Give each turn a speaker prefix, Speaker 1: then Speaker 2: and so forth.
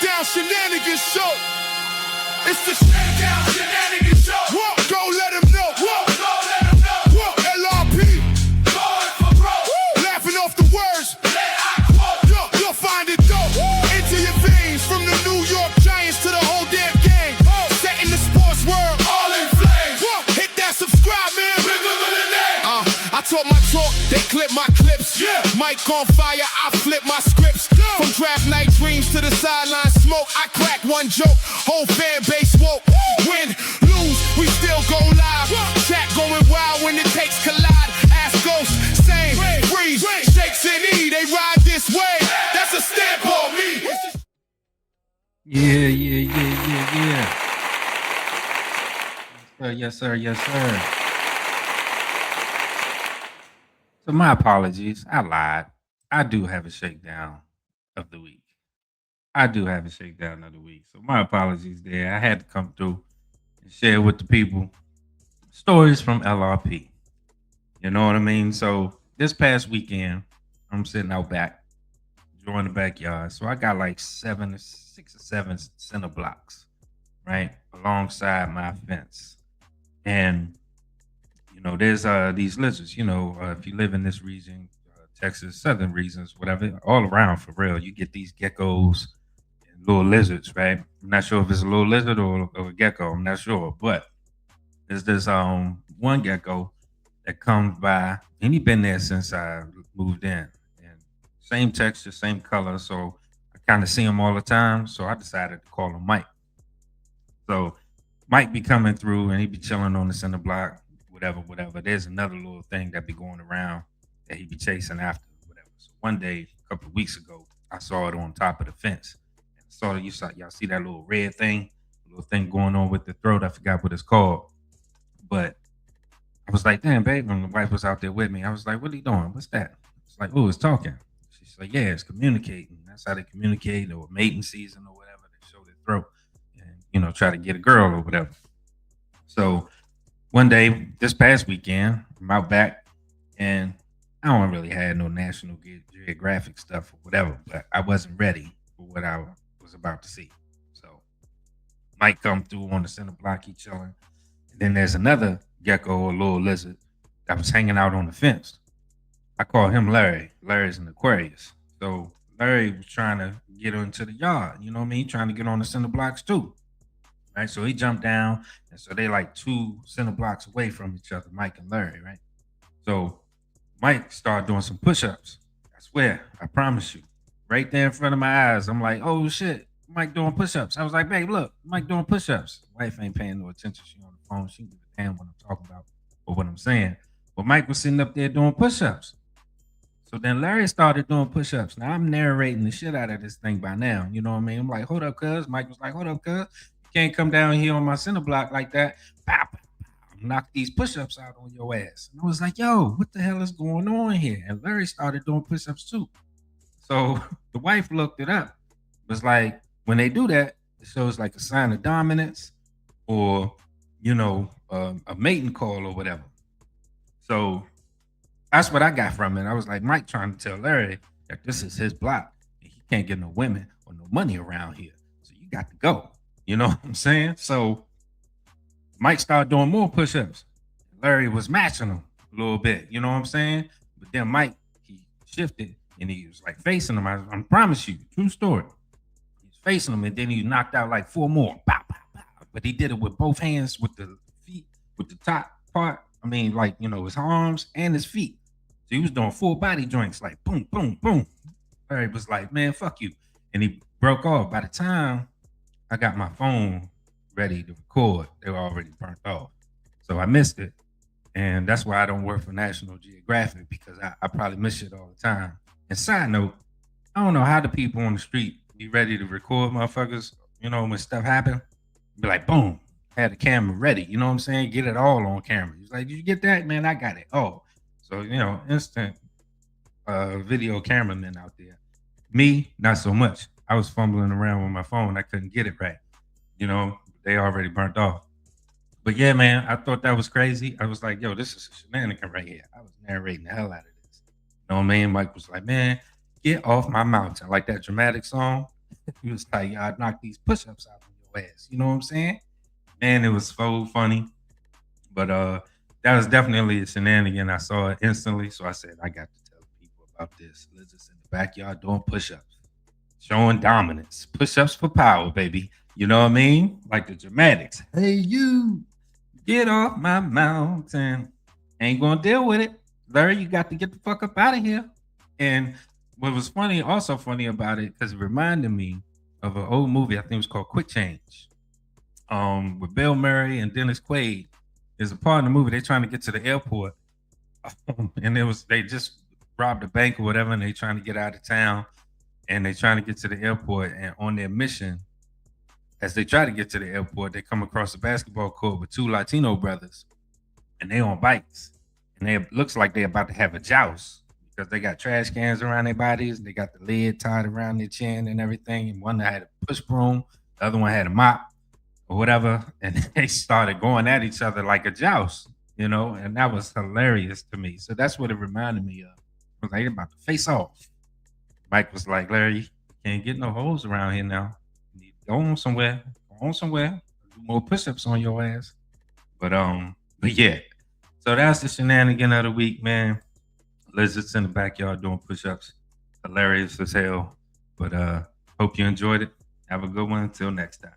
Speaker 1: Shakedown Shenanigans Show. It's the Shakedown Shenanigans Show. Whoa, go let him know. Whoa, go let him know. Whoa, LRP. Going for broke. Laughing off the words that I quote. You'll find it dope. Into your veins, from the New York Giants to the whole damn gang. Setting the sports world all in flames. Hit that subscribe, man. I talk my talk, they clip my clips. Yeah. Mic on fire, I flip my scripts. From draft night dreams to the sideline smoke, I crack one joke, whole fan base woke. Win, lose, we still go live. Chat going wild when it takes collide. Ask Ghost, same, freeze, shakes and E, they ride this way. That's a stamp on me.
Speaker 2: Yeah. Yes, sir. So my apologies. I lied. I do have a shakedown of the week. So my apologies there. I had to come through and share with the people stories from LRP. You know what I mean? So this past weekend, I'm sitting out back, enjoying the backyard. So I got like 6 or 7 center blocks, right, alongside my fence. And you know, there's these lizards, you know, if you live in this region, Texas, southern regions, whatever, all around for real, you get these geckos and little lizards, right? I'm not sure if it's a little lizard or a gecko, I'm not sure. But there's this one gecko that comes by, and he's been there since I moved in. And same texture, same color, so I kind of see him all the time. So I decided to call him Mike. So Mike be coming through and he be chilling on the center block, whatever. There's another little thing that be going around that he be chasing after, whatever. So one day, a couple of weeks ago, I saw it on top of the fence. And y'all see that little red thing, little thing going on with the throat. I forgot what it's called. But I was like, damn, babe, when the wife was out there with me, I was like, what are you doing? What's that? It's like, oh, it's talking. She's like, yeah, it's communicating. That's how they communicate, or mating season or whatever. They show their throat and, you know, try to get a girl or whatever. So one day, this past weekend, I'm out back, and I don't really have no National Geographic stuff or whatever, but I wasn't ready for what I was about to see. So Mike come through on the center block, he chilling. And then there's another gecko or little lizard that was hanging out on the fence. I call him Larry. Larry's an Aquarius. So Larry was trying to get into the yard, you know what I mean? Trying to get on the center blocks too. Right, so he jumped down, and so they like 2 center blocks away from each other, Mike and Larry, right? So Mike started doing some push-ups. I swear, I promise you, right there in front of my eyes. I'm like, oh shit, Mike doing push-ups. I was like, babe, look, Mike doing push-ups. Wife ain't paying no attention. She on the phone. She give a damn what I'm talking about or what I'm saying. But Mike was sitting up there doing push-ups. So then Larry started doing push-ups. Now I'm narrating the shit out of this thing by now. You know what I mean? I'm like, hold up, cuz. Mike was like, hold up, cuz. Can't come down here on my center block like that. Pow, pow, pow. Knock these push-ups out on your ass. And I was like, yo, what the hell is going on here? And Larry started doing push-ups too. So the wife looked it up. It was like, when they do that, it shows like a sign of dominance or, you know, a mating call or whatever. So that's what I got from it. I was like, Mike trying to tell Larry that this is his block and he can't get no women or no money around here. So you got to go. You know what I'm saying? So Mike started doing more push-ups. Larry was matching him a little bit. You know what I'm saying? But then Mike, he shifted and he was like facing him. I promise you, true story. He was facing him and then he knocked out like 4 more. Pow, pow, pow. But he did it with both hands, with the feet, with the top part. I mean, like, you know, his arms and his feet. So he was doing full body joints, like boom, boom, boom. Larry was like, man, fuck you. And he broke off. By the time I got my phone ready to record, they were already burnt off. So I missed it. And that's why I don't work for National Geographic, because I probably miss it all the time. And side note, I don't know how the people on the street be ready to record motherfuckers, you know, when stuff happen. Be like, boom, had the camera ready. You know what I'm saying? Get it all on camera. He's like, did you get that? Man, I got it. Oh, so, you know, instant video cameraman out there. Me, not so much. I was fumbling around with my phone. I couldn't get it right. You know, they already burnt off. But yeah, man, I thought that was crazy. I was like, yo, this is a shenanigan right here. I was narrating the hell out of this. You know what I mean? Mike was like, man, get off my mountain. Like that dramatic song. He was like, "I'd knock these push-ups out of your ass." You know what I'm saying? Man, it was so funny. But that was definitely a shenanigan. I saw it instantly, so I said I got to tell people about this. Lizards in the backyard doing push-ups, showing dominance, push-ups for power, baby. You know what I mean? Like the dramatics. Hey, you, get off my mountain. Ain't gonna deal with it, Larry. You got to get the fuck up out of here. And what was funny, also funny about it, because it reminded me of an old movie. I think it was called Quick Change. With Bill Murray and Dennis Quaid. There's a part in the movie they're trying to get to the airport, and they just robbed a bank or whatever, and they trying to get out of town, and they trying to get to the airport, and on their mission, as they try to get to the airport, they come across a basketball court with two Latino brothers, and they on bikes, and they looks like they're about to have a joust because they got trash cans around their bodies, they got the lid tied around their chin and everything, and one had a push broom, the other one had a mop or whatever, and they started going at each other like a joust, and that was hilarious to me. So that's what it reminded me of. I was like, "They're about to face off." Mike was like, "Larry, you can't get no holes around here now. You need to go on somewhere. Go on somewhere. Do more push-ups on your ass." But yeah. So that's the shenanigan of the week, man. Lizards in the backyard doing push-ups. Hilarious as hell. But hope you enjoyed it. Have a good one. Until next time.